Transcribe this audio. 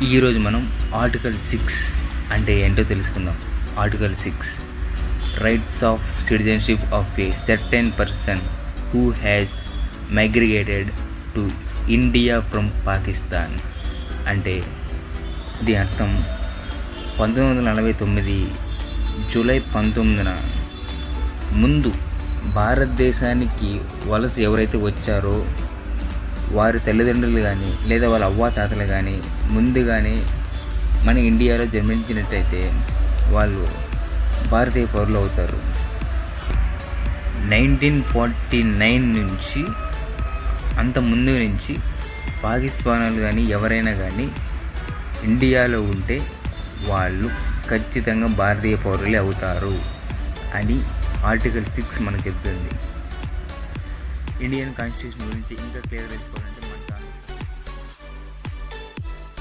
ఈరోజు మనం ఆర్టికల్ 6 అంటే ఏంటో తెలుసుకుందాం. Article 6 rights of citizenship of a certain person who has migrated to India from Pakistan. అంటే దీని అర్థం 1949 జూలై 19న ముందు భారతదేశానికి వలస ఎవరైతే వచ్చారో వారి తల్లిదండ్రులు కానీ లేదా వాళ్ళ అవ్వాతాతలు కానీ ముందుగానే మన ఇండియాలో జన్మించినట్టయితే వాళ్ళు భారతీయ పౌరులు అవుతారు. 1949 నుంచి అంత ముందు నుంచి పాకిస్తాన్లు కానీ ఎవరైనా కానీ ఇండియాలో ఉంటే వాళ్ళు ఖచ్చితంగా భారతీయ పౌరులే అవుతారు అని ఆర్టికల్ 6 మనకు చెప్తుంది. ఇండియన్ కాన్స్టిట్యూషన్ గురించి ఇంకా క్లియర్ తెలుసుకోవాలంటే